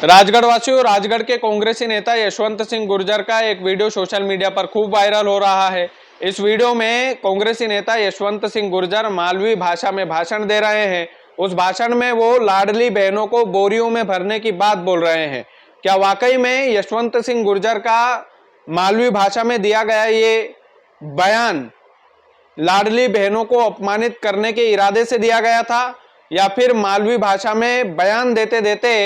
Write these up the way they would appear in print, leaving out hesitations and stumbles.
राजगढ़ वासियों, राजगढ़ के कांग्रेसी नेता यशवंत सिंह गुर्जर का एक वीडियो सोशल मीडिया पर खूब वायरल हो रहा है। इस वीडियो में कांग्रेसी नेता यशवंत सिंह गुर्जर मालवी भाषा में भाषण दे रहे हैं। उस भाषण में वो लाडली बहनों को बोरियों में भरने की बात बोल रहे हैं। क्या वाकई में यशवंत सिंह गुर्जर का मालवी भाषा में दिया गया ये बयान लाडली बहनों को अपमानित करने के इरादे से दिया गया था, या फिर मालवी भाषा में बयान देते देते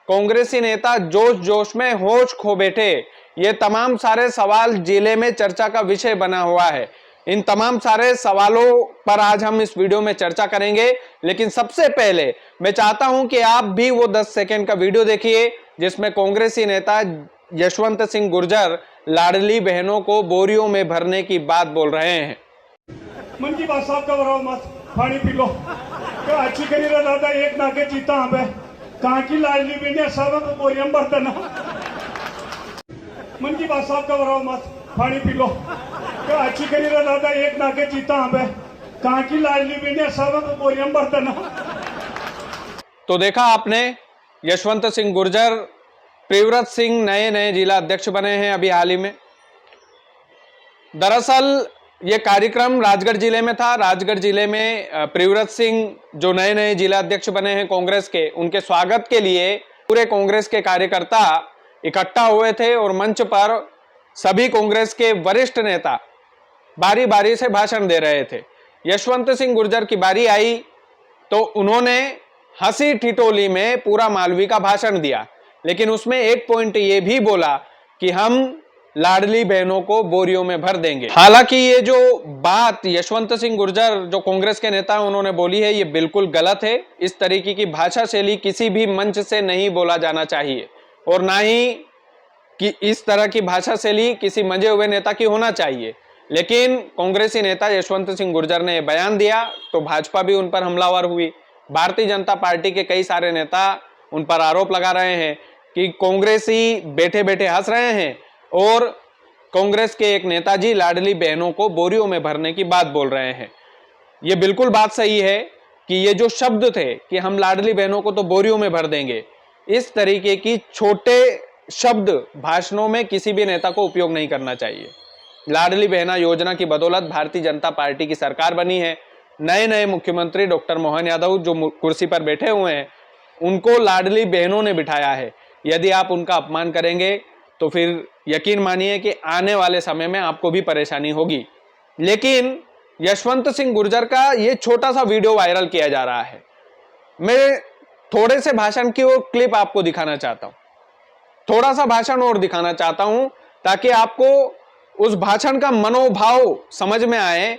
कांग्रेसी नेता जोश जोश में होश खो बैठे? ये तमाम सारे सवाल जिले में चर्चा का विषय बना हुआ है। इन तमाम सारे सवालों पर आज हम इस वीडियो में चर्चा करेंगे, लेकिन सबसे पहले मैं चाहता हूं कि आप भी वो 10 सेकंड का वीडियो देखिए जिसमें कांग्रेसी नेता यशवंत सिंह गुर्जर लाडली बहनों को बोरियों में भरने की बात बोल रहे हैं। मन की बात साफ करो मत, पानी पी लो। तो अच्छी करी रहा दादा, एक नाके चीता हमें कहाँ की लाडली बहने सब बोरियां भरते ना। मन की बात साफ करो मत, पानी पी लो। तो अच्छी करी रहा दादा, एक नाके चीता हमें कहाँ की लाडली बहने सब बोरियां भरते ना। तो देखा आपने, यशवंत सिंह गुर्जर प्रियव्रत सिंह नए जिला अध्यक्ष बने हैं अभी हाल ही में। दरअसल ये कार्यक्रम राजगढ़ जिले में था। राजगढ़ जिले में प्रियव्रत सिंह जो नए जिला अध्यक्ष बने हैं कांग्रेस के, उनके स्वागत के लिए पूरे कांग्रेस के कार्यकर्ता इकट्ठा हुए थे और मंच पर सभी कांग्रेस के वरिष्ठ नेता बारी बारी से भाषण दे रहे थे। यशवंत सिंह गुर्जर की बारी आई तो उन्होंने हंसी ठिठोली में पूरा मालवी का भाषण दिया, लेकिन उसमें एक पॉइंट ये भी बोला कि हम लाडली बहनों को बोरियों में भर देंगे। हालांकि ये जो बात यशवंत सिंह गुर्जर जो कांग्रेस के नेता उन्होंने बोली है, ये बिल्कुल गलत है। इस तरीके की भाषा शैली किसी भी मंच से नहीं बोला जाना चाहिए, और ना ही कि इस तरह की भाषा शैली किसी मंजे हुए नेता की होना चाहिए। लेकिन कांग्रेसी नेता यशवंत सिंह गुर्जर ने बयान दिया तो भाजपा भी उन पर हमलावर हुई। भारतीय जनता पार्टी के कई सारे नेता उन पर आरोप लगा रहे हैं कि कांग्रेसी बैठे बैठे हंस रहे हैं और कांग्रेस के एक नेताजी लाडली बहनों को बोरियों में भरने की बात बोल रहे हैं। ये बिल्कुल बात सही है कि ये जो शब्द थे कि हम लाडली बहनों को तो बोरियों में भर देंगे, इस तरीके की छोटे शब्द भाषणों में किसी भी नेता को उपयोग नहीं करना चाहिए। लाडली बहना योजना की बदौलत भारतीय जनता पार्टी की सरकार बनी है। नए मुख्यमंत्री डॉक्टर मोहन यादव जो कुर्सी पर बैठे हुए हैं, उनको लाडली बहनों ने बिठाया है। यदि आप उनका अपमान करेंगे तो फिर यकीन मानिए कि आने वाले समय में आपको भी परेशानी होगी। लेकिन यशवंत सिंह गुर्जर का ये छोटा सा वीडियो वायरल किया जा रहा है। मैं थोड़े से भाषण की वो क्लिप आपको दिखाना चाहता हूं, थोड़ा सा भाषण और दिखाना चाहता हूं ताकि आपको उस भाषण का मनोभाव समझ में आए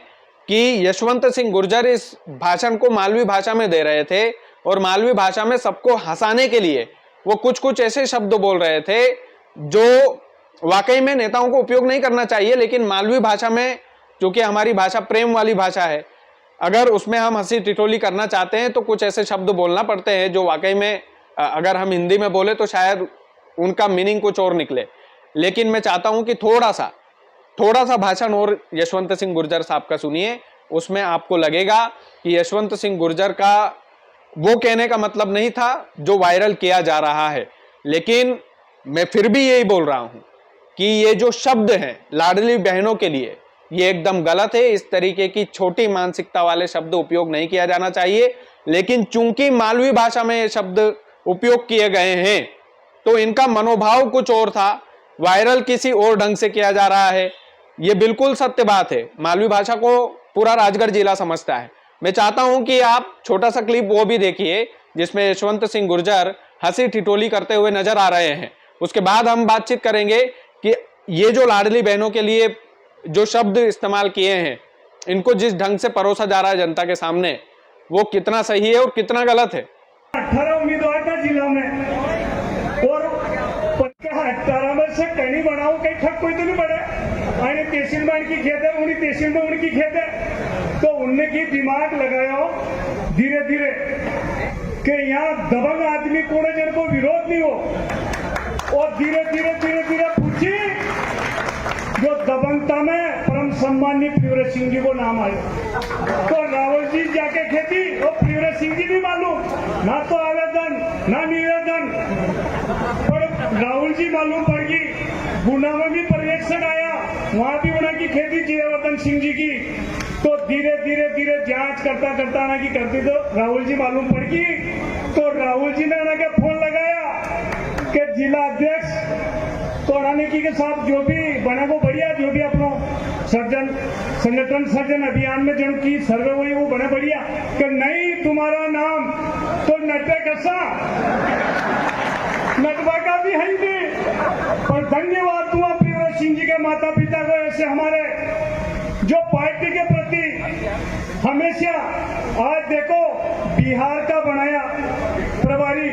कि यशवंत सिंह गुर्जर इस भाषण को मालवी भाषा में दे रहे थे और मालवी भाषा में सबको हंसाने के लिए वो कुछ ऐसे शब्द बोल रहे थे जो वाकई में नेताओं को उपयोग नहीं करना चाहिए। लेकिन मालवी भाषा में, चूंकि हमारी भाषा प्रेम वाली भाषा है, अगर उसमें हम हंसी टिटोली करना चाहते हैं तो कुछ ऐसे शब्द बोलना पड़ते हैं जो वाकई में अगर हम हिंदी में बोले तो शायद उनका मीनिंग कुछ और निकले। लेकिन मैं चाहता हूं कि थोड़ा सा भाषण और यशवंत सिंह गुर्जर साहब का सुनिए। उसमें आपको लगेगा कि यशवंत सिंह गुर्जर का वो कहने का मतलब नहीं था जो वायरल किया जा रहा है। लेकिन मैं फिर भी यही बोल रहा हूं कि ये जो शब्द हैं लाडली बहनों के लिए, ये एकदम गलत है। इस तरीके की छोटी मानसिकता वाले शब्द उपयोग नहीं किया जाना चाहिए। लेकिन चूंकि मालवी भाषा में ये शब्द उपयोग किए गए हैं तो इनका मनोभाव कुछ और था, वायरल किसी और ढंग से किया जा रहा है। ये बिल्कुल सत्य बात है। मालवी भाषा को पूरा राजगढ़ जिला समझता है। मैं चाहता हूं कि आप छोटा सा क्लिप वो भी देखिए जिसमें यशवंत सिंह गुर्जर हंसी ठिठोली करते हुए नजर आ रहे हैं। उसके बाद हम बातचीत करेंगे कि ये जो लाडली बहनों के लिए जो शब्द इस्तेमाल किए हैं, इनको जिस ढंग से परोसा जा रहा है जनता के सामने, वो कितना सही है और कितना गलत है। 18 उम्मीदवार था जिला में और 18 में से कहीं बनाओ कहीं ठग कोई तो नहीं बने। तहसील में उनकी खेत है, उन्हीं तहसील में उनकी खेत है, तो उनने की दिमाग लगाया धीरे धीरे कि यहाँ दबंग आदमी कोने जन को विरोध नहीं हो, और धीरे धीरे पूछी जो दबंगता में परम सम्मानित प्रियव्रत सिंह जी को नाम आया। तो रावल जी जाके खेती और प्रियव्रत सिंह जी भी मालूम, ना तो आवेदन ना निवेदन, पर राहुल जी मालूम पड़ गई, गुना में भी पर्यवेक्षक आया, वहां भी उनकी खेती जयवर्धन सिंह जी की, तो धीरे धीरे धीरे जांच करता करता ना की करती तो राहुल जी मालूम पड़ गई। तो राहुल जी ने ना फोन लगाया कि जिला अध्यक्ष तो रानी के साथ जो भी बने वो बढ़िया, जो भी अपनो संगठन सर्जन अभियान में जन की सर्वे हुई वो बने बढ़िया, कि नहीं तुम्हारा नाम तो नटे कसा नटवा का भी है ही, पर धन्यवाद हुआ पृथ्वीराज सिंह जी के माता पिता को, ऐसे हमारे जो पार्टी के प्रति हमेशा, आज देखो बिहार का बनाया प्रभारी,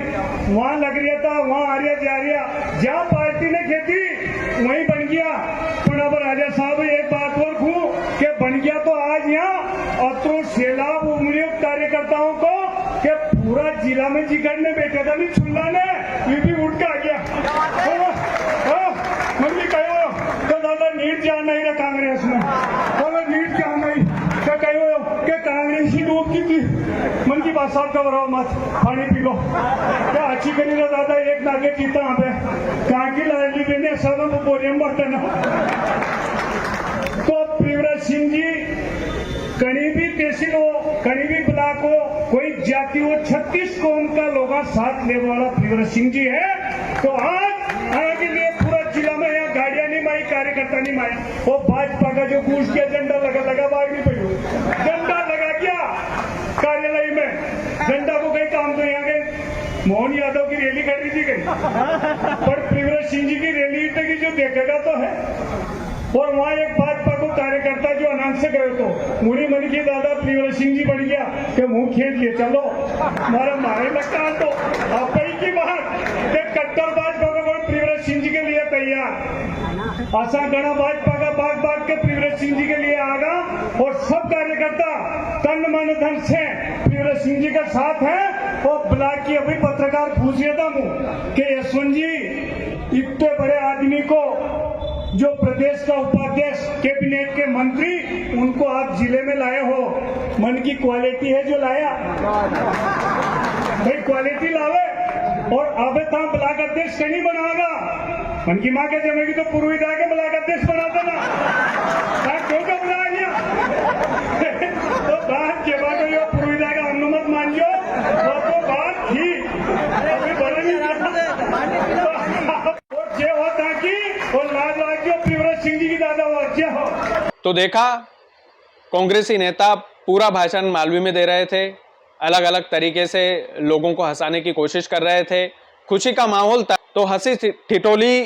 वहां लग रहा था, वहां आ रहा जा रहा, जहां पार्टी ने खेती वहीं बन गया। पर अब राजा साहब एक बात और कहूं कि बन गया तो आज यहाँ अतरो सैलाब उम्र कार्यकर्ताओं को कि पूरा जिला में जिगरने बैठे था नहीं छुल्ला ने ये भी उठ के आ गया। मम्मी कहो तो दादा नीट जान नहीं रहा कांग्रेस में, नीट जान नहीं तो कहो कि कांग्रेस ही डूब की थी, मन की बात साफ घबराओ मत, पानी पी लो, क्या अच्छी करी रहा दादा एक नागे जीता यहाँ पे कहाँ की लाडली बेने सब बोरियम बढ़ते ना। तो पृथ्वीराज सिंह जी कहीं भी तहसील हो, कहीं भी ब्लॉक हो, कोई जाति हो, 36 कौम का लोग साथ लेने वाला पृथ्वीराज सिंह जी है। तो आज के लिए पूरा जिला में यहाँ गाड़ियां नहीं माई, कार्यकर्ता नहीं माई, वो भाजपा का जो घूस के झंडा लगा भाग नहीं पड़ी, झंडा लगा क्या कार्यालय में, झंडा को कहीं काम तो यहाँ गए मोहन यादव की रैली कर रही थी कहीं, पर पृथ्वीराज सिंह जी की रैली की जो देखेगा तो है। और वहाँ एक भाजपा को कार्यकर्ता जो अनाउंस से गए तो मुड़ी मन की दादा पृथ्वीराज सिंह जी बढ़ गया कि मुंह खेत लिए चलो हमारा मारे लगता है, तो आप ही की बात कट्टर भाजपा को पृथ्वीराज सिंह जी के लिए तैयार, आशा गणा भाजपा का बाग बाग के पृथ्वीराज सिंह जी के लिए आगा, और सब कार्यकर्ता तन मन धन से पृथ्वीराज सिंह जी का साथ है। और ब्लॉक की अभी पत्रकार पूछ रहा था मुझे कि यशवंत जी इतने बड़े आदमी को जो प्रदेश का उपाध्यक्ष कैबिनेट के मंत्री उनको आप जिले में लाए हो, मन की क्वालिटी है जो लाया भाई क्वालिटी लावे, और अब था ब्लॉक अध्यक्ष कहीं बनाएगा, मन की माँ के जमेगी तो पूर्वी के ब्लॉक अध्यक्ष बना देना, क्यों का बुला गया तो बात के बाद पूर्वी का अनुमत मान लो तो बात थी अभी बदल जे होता कि और लाल लाल जो पृथ्वीराज सिंह जी की दादा हो। तो देखा, कांग्रेसी नेता पूरा भाषण मालवी में दे रहे थे, अलग अलग तरीके से लोगों को हंसाने की कोशिश कर रहे थे, खुशी का माहौल था, तो हंसी ठिठोली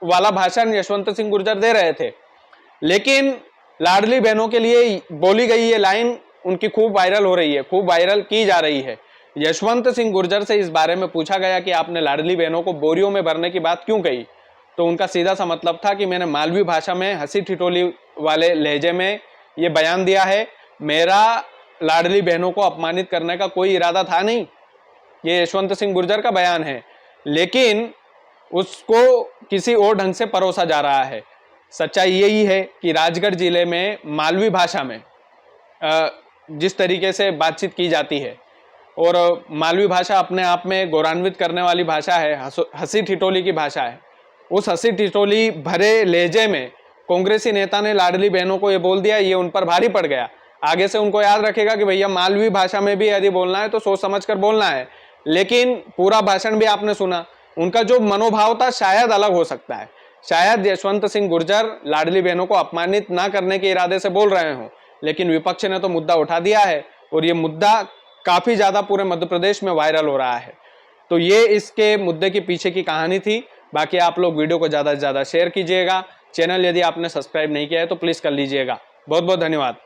वाला भाषण यशवंत सिंह गुर्जर दे रहे थे। लेकिन लाडली बहनों के लिए बोली गई ये लाइन उनकी खूब वायरल हो रही है, खूब वायरल की जा रही है। यशवंत सिंह गुर्जर से इस बारे में पूछा गया कि आपने लाडली बहनों को बोरियों में भरने की बात क्यों कही, तो उनका सीधा सा मतलब था कि मैंने मालवी भाषा में हंसी ठिठोली वाले लहजे में ये बयान दिया है, मेरा लाडली बहनों को अपमानित करने का कोई इरादा था नहीं। ये यशवंत सिंह गुर्जर का बयान है, लेकिन उसको किसी और ढंग से परोसा जा रहा है। सच्चाई यही है कि राजगढ़ जिले में मालवी भाषा में जिस तरीके से बातचीत की जाती है, और मालवी भाषा अपने आप में गौरवान्वित करने वाली भाषा है, हंसी ठिठोली की भाषा है। उस हंसी ठिठोली भरे लहजे में कांग्रेसी नेता ने लाडली बहनों को ये बोल दिया, ये उन पर भारी पड़ गया। आगे से उनको याद रखेगा कि भैया मालवी भाषा में भी यदि बोलना है तो सोच समझ कर बोलना है। लेकिन पूरा भाषण भी आपने सुना, उनका जो मनोभाव था शायद अलग हो सकता है, शायद यशवंत सिंह गुर्जर लाडली बहनों को अपमानित ना करने के इरादे से बोल रहे हों, लेकिन विपक्ष ने तो मुद्दा उठा दिया है और ये मुद्दा काफी ज्यादा पूरे मध्य प्रदेश में वायरल हो रहा है। तो ये इसके मुद्दे की पीछे की कहानी थी। बाकी आप लोग वीडियो को ज्यादा से ज्यादा शेयर कीजिएगा, चैनल यदि आपने सब्सक्राइब नहीं किया है तो प्लीज कर लीजिएगा। बहुत बहुत धन्यवाद।